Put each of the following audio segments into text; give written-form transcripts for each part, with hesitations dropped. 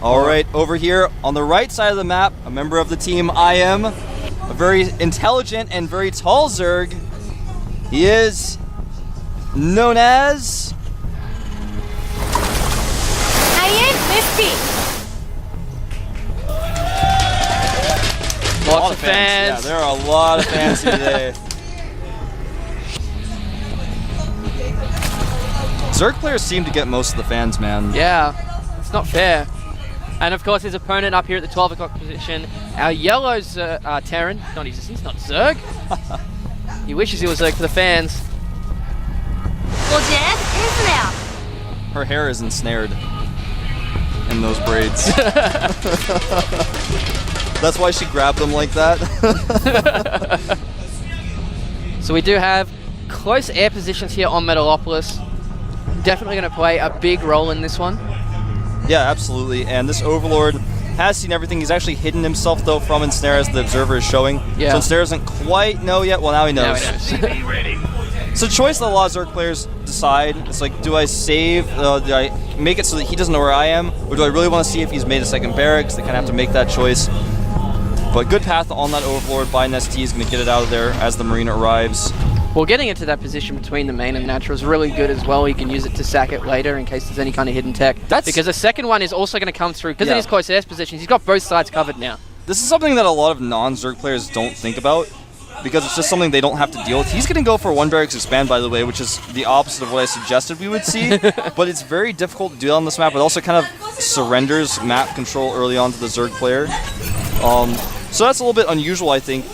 All right, over here on the right side of the map, a member of the team I am, a very intelligent and very tall Zerg. He is known as... I am NesTea. Lots of fans. Yeah, there are a lot of fans here today. Zerg players seem to get most of the fans, man. Yeah, it's not fair. And of course his opponent up here at the 12 o'clock position, our yellow Terran, he's not Zerg. He wishes he was Zerg for the fans. Ensnare. Her hair is ensnared in those braids. That's why she grabbed them like that. So we do have close air positions here on Metalopolis. Definitely going to play a big role in this one. Yeah, absolutely. And this Overlord has seen everything. He's actually hidden himself, though, from Ensnare, as the observer is showing. Yeah. So Ensnare doesn't quite know yet. Well, now he knows. Now he knows. It's a choice that a lot of Zerg players decide. It's like, do I save? Do I make it so that he doesn't know where I am? Or do I really want to see if he's made a second barracks? They kind of have to make that choice. But good path on that Overlord by NesTea is going to get it out of there as the Marine arrives. Well, getting into that position between the main and the natural is really good as well. You can use it to sack it later in case there's any kind of hidden tech. Because the second one is also going to come through. Because of his close air positions, he's got both sides covered now. This is something that a lot of non-Zerg players don't think about, because it's just something they don't have to deal with. He's going to go for one barracks expand, by the way, which is the opposite of what I suggested we would see. But it's very difficult to do on this map. It also kind of surrenders map control early on to the Zerg player. So that's a little bit unusual, I think.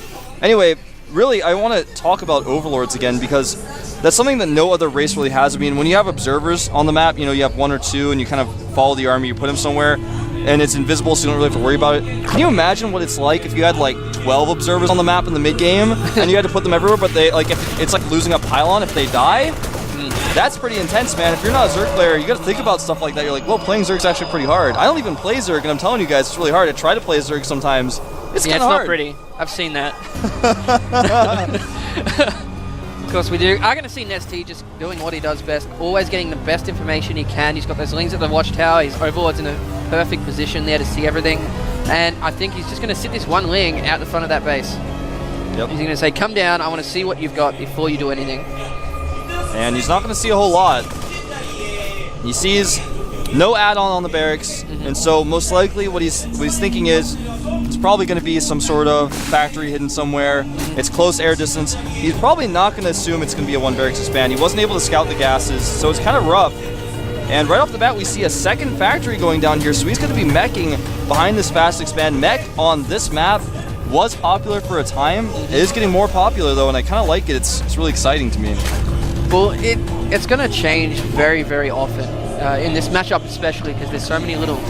Anyway, really, I want to talk about Overlords again, because that's something that no other race really has. I mean, when you have observers on the map, you know, you have one or two, and you kind of follow the army, you put them somewhere, and it's invisible, so you don't really have to worry about it. Can you imagine what it's like if you had, like, 12 observers on the map in the mid-game, and you had to put them everywhere, but they, like, if it's like losing a pylon if they die? That's pretty intense, man. If you're not a Zerg player, you got to think about stuff like that. You're like, well, playing Zerg's actually pretty hard. I don't even play Zerg, and I'm telling you guys, it's really hard. I try to play Zerg sometimes. It's kind of hard. Not pretty. I've seen that. Of course we do. I'm going to see NesTea just doing what he does best, always getting the best information he can. He's got those lings at the watchtower. His Overlord's in a perfect position there to see everything. And I think he's just going to sit this one ling out the front of that base. Yep. He's going to say, come down, I want to see what you've got before you do anything. And he's not going to see a whole lot. He sees no add-on on the barracks, and so most likely what he's thinking is it's probably going to be some sort of factory hidden somewhere. It's close air distance. He's probably not going to assume it's going to be a one barracks expand. He wasn't able to scout the gases, so it's kind of rough. And right off the bat, we see a second factory going down here, so he's going to be meching behind this fast expand. Mech on this map was popular for a time. It is getting more popular, though, and I kind of like it. It's really exciting to me. Well, it's going to change very, very often, in this matchup especially, because there's so many little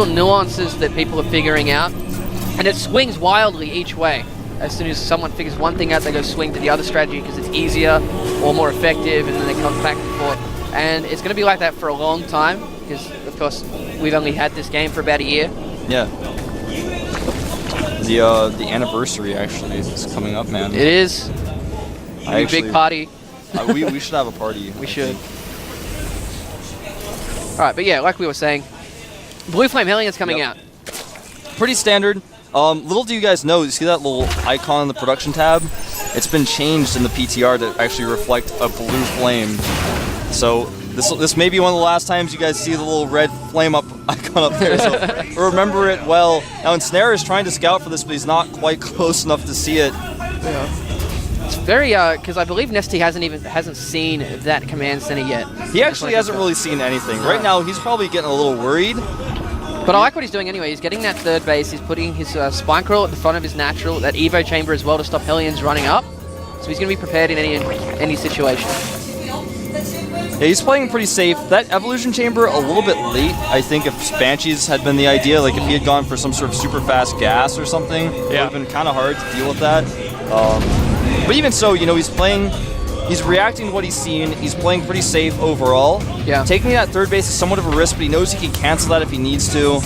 nuances that people are figuring out, and it swings wildly each way. As soon as someone figures one thing out, they go swing to the other strategy because it's easier or more effective, and then they come back and forth. And it's going to be like that for a long time, because, of course, we've only had this game for about a year. Yeah. The anniversary, actually, is coming up, man. It is. A big party. We should have a party. We should. Alright, but yeah, like we were saying, Blue Flame Hellions coming out. Pretty standard. Little do you guys know, you see that little icon in the production tab? It's been changed in the PTR to actually reflect a blue flame. So this may be one of the last times you guys see the little red flame up icon up there, so remember it well. Now Ensnare is trying to scout for this, but he's not quite close enough to see it. Yeah. It's very, because I believe NesTea hasn't seen that command center yet. He actually hasn't really seen anything. Right now, he's probably getting a little worried. But I like what he's doing anyway. He's getting that third base. He's putting his spine crawl at the front of his natural, that Evo chamber as well to stop Hellions running up. So he's going to be prepared in any situation. Yeah, he's playing pretty safe. That evolution chamber a little bit late. I think if Banshees had been the idea, like if he had gone for some sort of super fast gas or something, it would have been kind of hard to deal with that. But even so, you know, he's reacting to what he's seen. He's playing pretty safe overall. Yeah. Taking that third base is somewhat of a risk, but he knows he can cancel that if he needs to.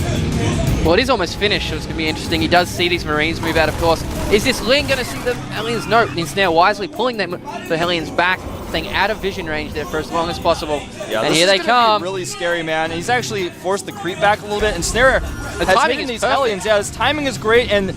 Well, it is almost finished, so it's going to be interesting. He does see these Marines move out, of course. Is this Ling going to see the Hellions? No, Ensnare wisely pulling the Hellions back staying out of vision range there for as long as possible. Yeah, and this here is they gonna come. Be really scary, man. And he's actually forced the creep back a little bit. And Snare has timing taken is these perfect. Hellions. Yeah, his timing is great. And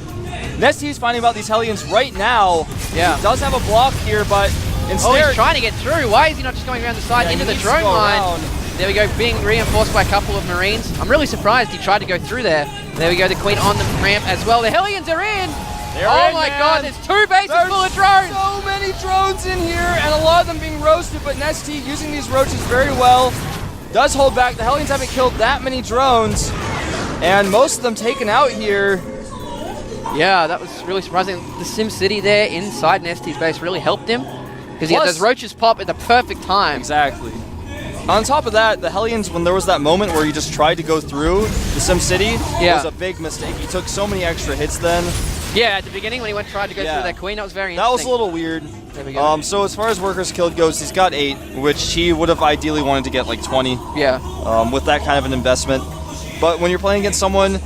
NesTea's finding about these Hellions right now. Yeah. He does have a block here, but Oh, Ensnare, he's trying to get through. Why is he not just going around the side Yeah, into he the needs to drone go line? around. There we go, being reinforced by a couple of Marines. I'm really surprised he tried to go through there. There we go, the Queen on the ramp as well. The Hellions are in. They're Oh in, my man. God, there's 2 bases There's full of drones. so many drones in here, and a lot of them being roasted, but NesTea using these roaches very well. Does hold back. The Hellions haven't killed that many drones, and most of them taken out here. Yeah, that was really surprising. The Sim City there inside NesTea's base really helped him because he had Plus- those roaches pop at the perfect time. Exactly. On top of that, the Hellions, when there was that moment where he just tried to go through the Sim City, it Yeah. was a big mistake. He took so many extra hits then. Yeah, at the beginning when he tried to go Yeah. through that Queen, that was very That was interesting. a little weird. There we go. So as far as workers killed goes, he's got 8, which he would have ideally wanted to get like 20 Yeah. with that kind of an investment. But when you're playing against someone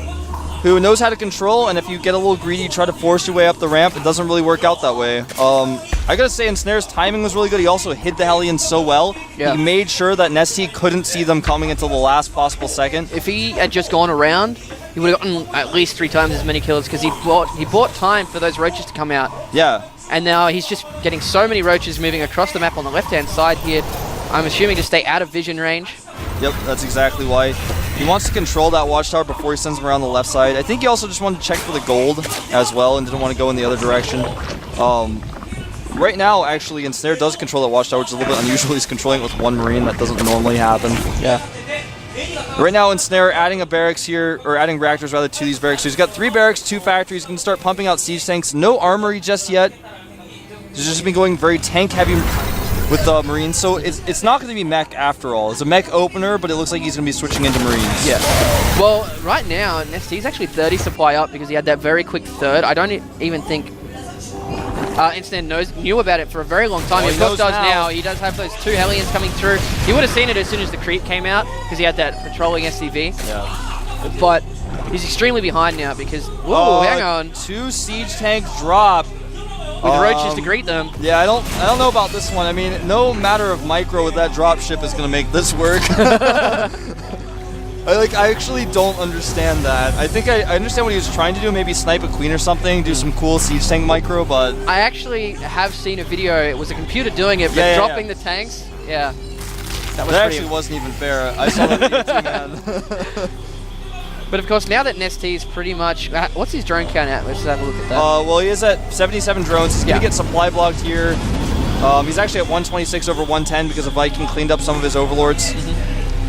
who knows how to control, and if you get a little greedy, you try to force your way up the ramp, it doesn't really work out that way. I gotta say, Ensnare's timing was really good. He also hid the Hellions so well. Yeah. He made sure that NesTea couldn't see them coming until the last possible second. If he had just gone around, he would have gotten at least 3 times as many kills because he bought time for those roaches to come out. Yeah. And now he's just getting so many roaches moving across the map on the left-hand side here. I'm assuming to stay out of vision range. Yep, that's exactly why. He wants to control that watchtower before he sends them around the left side. I think he also just wanted to check for the gold as well and didn't want to go in the other direction. Right now, actually, Ensnare does control that watchtower, which is a little bit unusual. He's controlling it with 1 Marine. That doesn't normally happen. Yeah. Right now, Ensnare adding a barracks here, or adding reactors rather to these barracks. So he's got 3 barracks, 2 factories. He can start pumping out siege tanks. No armory just yet. He's just been going very tank heavy with the Marines. So it's not going to be mech after all. It's a mech opener, but it looks like he's going to be switching into Marines. Yeah. Well, right now, NesTea's actually 30 supply up because he had that very quick third. I don't even think Ensnare knew about it for a very long time. Oh, He he of course knows does now. now. He does have those 2 Hellions coming through. He would have seen it as soon as the creep came out because he had that patrolling SCV. Yeah. But he's extremely behind now because, whoa, hang on, 2 siege tanks drop. with roaches to greet them. Yeah, I don't know about this one. I mean, no matter of micro with that drop ship is going to make this work. I actually don't understand that. I think I understand what he was trying to do, maybe snipe a queen or something, do some cool siege tank micro, but I actually have seen a video. It was a computer doing it, but Yeah, yeah, dropping yeah. the tanks. Yeah. That was that pretty. actually wasn't even fair. I saw that video too, man. But of course, now that NesTea is pretty much, what's his drone count at? Let's have a look at that. Well, he is at 77 drones. He's going Yeah. to get supply blocked here. He's actually at 126 over 110 because a Viking cleaned up some of his overlords.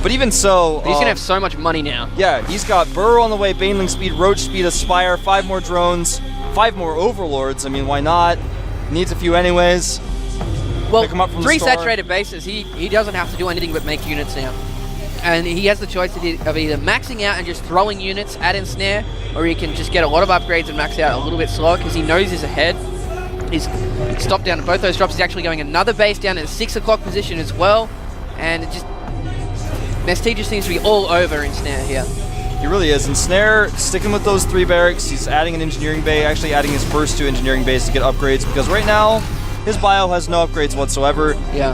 But even so, He's gonna have so much money now. yeah, he's got Burrow on the way, Baneling speed, Roach speed, Aspire, 5 more drones, 5 more overlords. I mean, why not? Needs a few anyways. Well, Pick him up from the 3 store. saturated bases. He doesn't have to do anything but make units now. And he has the choice of either maxing out and just throwing units at Ensnare, or he can just get a lot of upgrades and max out a little bit slower because he knows he's ahead. He's stopped down at both those drops. He's actually going another base down at the 6 o'clock position as well. And it just, NesTea just seems to be all over Ensnare here. He really is. And Snare sticking with those 3 barracks. He's adding an engineering bay, actually adding his first 2 engineering bays to get upgrades because right now his bio has no upgrades whatsoever. Yeah.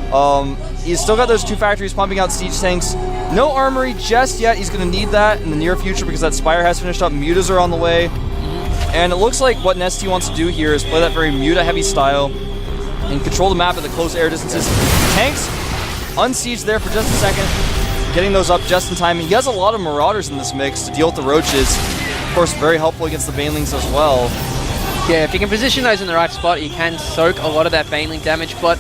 He's still got those 2 factories pumping out siege tanks. No armory just yet. He's going to need that in the near future because that Spire has finished up. Mutas are on the way. And it looks like what NesTea wants to do here is play that very Muta-heavy style and control the map at the close air distances. Tanks unsieged there for just a second, getting those up just in time. And he has a lot of Marauders in this mix to deal with the Roaches. Of course, very helpful against the Banelings as well. Yeah, if you can position those in the right spot, you can soak a lot of that Baneling damage. But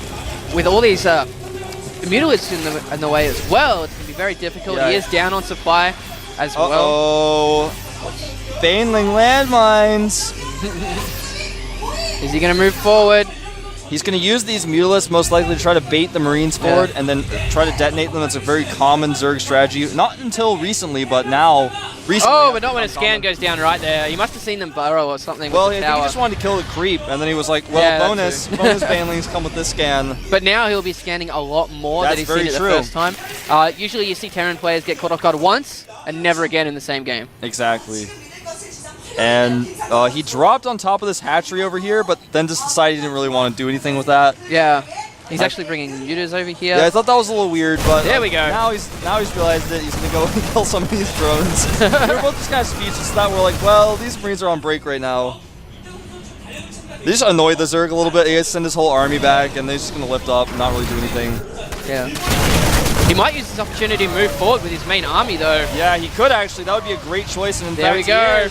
with all these Mutalisks in the way as well, it's going to be very difficult. Yeah. He is down on supply as well. Uh-oh. Baneling landmines. Is he going to move forward? He's going to use these Mutalisks most likely to try to bait the Marines forward and then try to detonate them. That's a very common Zerg strategy. Not until recently, but now. Recently, Oh, but not when a scan goes down right there. You must have seen them burrow or something Well, with I the think he tower. just wanted to kill the creep, and then he was like, well, Yeah, that bonus too. Banelings come with this scan. But now he'll be scanning a lot more than That's he's very seen it the true. first time. Usually you see Terran players get caught off guard once and never again in the same game. Exactly. And he dropped on top of this hatchery over here, but then just decided he didn't really want to do anything with that. Yeah. He's actually bringing mutas over here. Yeah, I thought that was a little weird, but there we go. Now he's realized it. He's gonna go and kill some of these drones. They're both just kind of speechless. That we're like, well, these Marines are on break right now. They just annoyed the Zerg a little bit. He has to send his whole army back, and they're just gonna lift up and not really do anything. Yeah. He might use this opportunity to move forward with his main army, though. Yeah, he could actually. That would be a great choice. And in there fact, we go.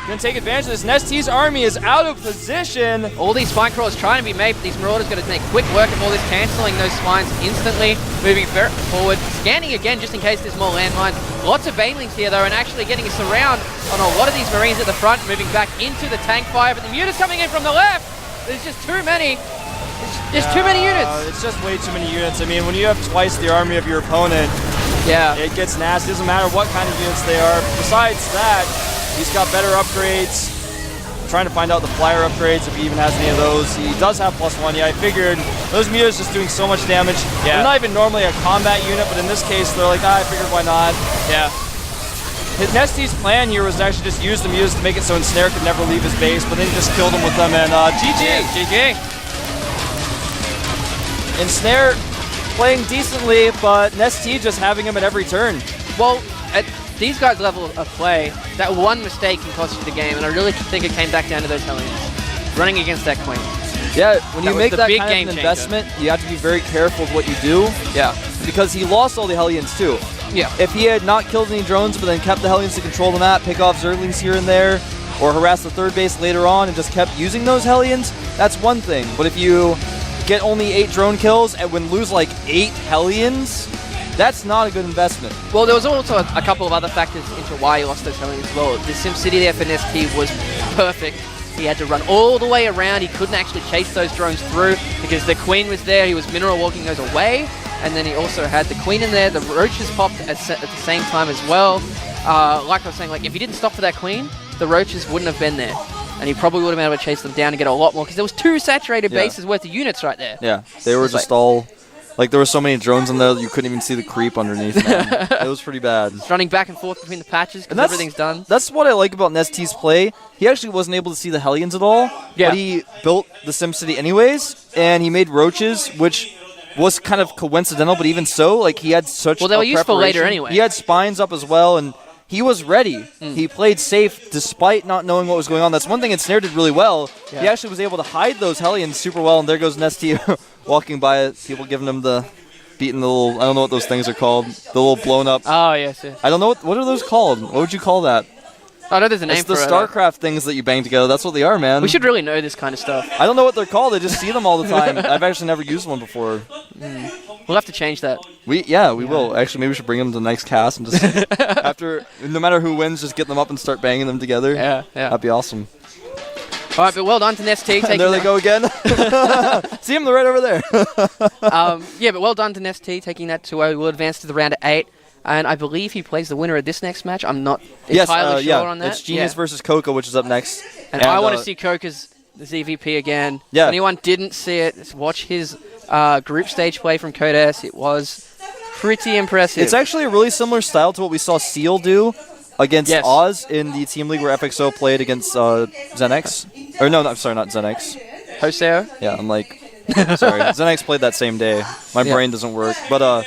Gonna take advantage of this. NesTea's army is out of position. All these spine crawlers trying to be made, but these Marauders going to make quick work of all this, cancelling those spines instantly, moving forward, scanning again just in case there's more landmines. Lots of banelings here though, and actually getting a surround on a lot of these Marines at the front, moving back into the tank fire, but the mutas coming in from the left. There's just too many. There's too many units. It's just way too many units. I mean, when you have twice the army of your opponent, it gets nasty. It doesn't matter what kind of units they are. Besides that, he's got better upgrades. I'm trying to find out the flyer upgrades, if he even has any of those. He does have +1. Yeah, I figured those mutas just doing so much damage. Yeah. They're not even normally a combat unit, but in this case, they're like, I figured why not. Yeah. NesTea's plan here was to actually just use the mutas to make it so Ensnare could never leave his base, but then he just killed him with them, and GG. GG. Ensnare playing decently, but NesTea just having him at every turn. Well, at these guys' level of play, that one mistake can cost you the game, and I really think it came back down to those Hellions. Running against that Queen. Yeah, when you make that big kind of an investment, you have to be very careful with what you do. Yeah. Because he lost all the Hellions too. Yeah. If he had not killed any drones, but then kept the Hellions to control the map, pick off Zerglings here and there, or harass the third base later on and just kept using those Hellions, that's one thing. But if you get only 8 drone kills and when lose like 8 Hellions, that's not a good investment. Well, there was also a couple of other factors into why he lost those Hellions as well. The SimCity there for NesTea was perfect. He had to run all the way around. He couldn't actually chase those drones through because the Queen was there. He was mineral walking those away. And then he also had the Queen in there. The Roaches popped at the same time as well. Like I was saying, like if he didn't stop for that Queen, the Roaches wouldn't have been there. And he probably would have been able to chase them down and get a lot more because there was 2 saturated bases worth of units right there. Yeah, they were just all... Like, there were so many drones in there that you couldn't even see the creep underneath, man. It was pretty bad. It's running back and forth between the patches because everything's done. That's what I like about NesTea's play. He actually wasn't able to see the Hellions at all, but he built the SimCity anyways, and he made Roaches, which was kind of coincidental, but even so, like, he had such Well, they were useful later anyway. He had spines up as well, and he was ready. He played safe despite not knowing what was going on. That's one thing Ensnare did really well. Yeah. He actually was able to hide those Hellions super well, and there goes NesTea walking by it. People giving him the beating the little, I don't know what those things are called. The little blown up. Oh, yes. I don't know. What are those called? What would you call that? I know there's a name for it. It's the Starcraft things that you bang together. That's what they are, man. We should really know this kind of stuff. I don't know what they're called. I just see them all the time. I've actually never used one before. We'll have to change that. We will. Actually, maybe we should bring them to the next cast and just no matter who wins, just get them up and start banging them together. Yeah. That'd be awesome. All right, but well done to NesTea. And there they go again. See them? They're right over there. Yeah, but well done to NesTea taking that 2-0. We'll advance to the round of 8. And I believe he plays the winner of this next match. I'm not entirely sure on that. It's Genius versus Coco, which is up next. And I want to see Coco's ZVP again. Yeah. If anyone didn't see it, watch his group stage play from Code S. It was pretty impressive. It's actually a really similar style to what we saw Seal do against Oz in the team league where FXO played against Zenex. Or no, I'm sorry, not Zenex. Hoseo? Yeah, I'm like, sorry. Zenex played that same day. My brain doesn't work. But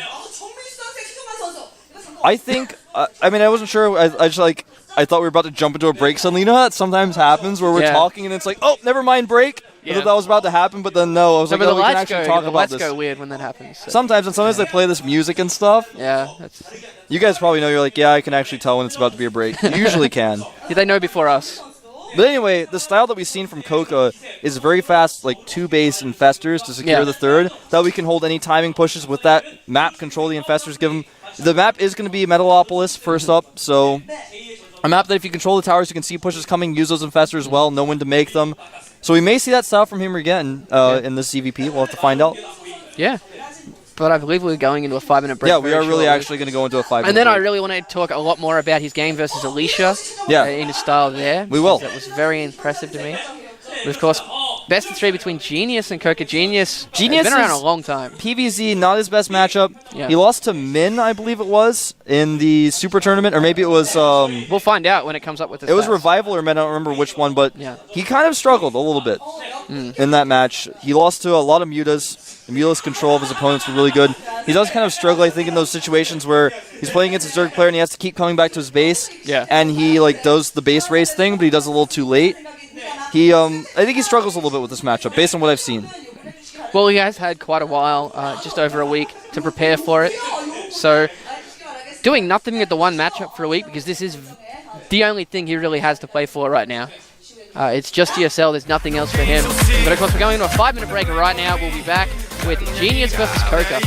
I think, I mean, I wasn't sure. I just like, I thought we were about to jump into a break suddenly. You know how that sometimes happens where we're talking and it's like, oh, never mind, break. I thought that was about to happen, but then no. I was like, oh, we can actually talk about this. The lights go weird when that happens. So. Sometimes they play this music and stuff. Yeah. You guys probably know, you're like, yeah, I can actually tell when it's about to be a break. You usually can. Yeah, they know before us. But anyway, the style that we've seen from Coca is very fast, like 2 base infestors to secure the third. That we can hold any timing pushes with that map control the infestors give them. The map is going to be Metalopolis first up, so a map that if you control the towers, you can see pushes coming, use those infestors well, know when to make them. So we may see that style from him again in this CVP. We'll have to find out. Yeah. But I believe we're going into a 5-minute break. Yeah, we are really actually going to go into a 5-minute break. And then I really want to talk a lot more about his game versus Alicia in his style there. We will. That was very impressive to me. But of course, best of 3 between Genius and Coca. Genius has been around a long time. PVZ, not his best matchup. Yeah. He lost to Min, I believe it was, in the Super Tournament, or maybe it was... we'll find out when it comes up with the It was Revival or Min, I don't remember which one, but he kind of struggled a little bit in that match. He lost to a lot of mutas. The meatless control of his opponents were really good. He does kind of struggle, I think, in those situations where he's playing against a Zerg player and he has to keep coming back to his base. Yeah. And he like does the base race thing, but he does it a little too late. I think he struggles a little bit with this matchup, based on what I've seen. Well, he has had quite a while, just over a week, to prepare for it. So, doing nothing at the one matchup for a week, because this is the only thing he really has to play for right now. It's just ESL, there's nothing else for him. But of course, we're going into a 5-minute break right now. We'll be back with Genius versus Coca.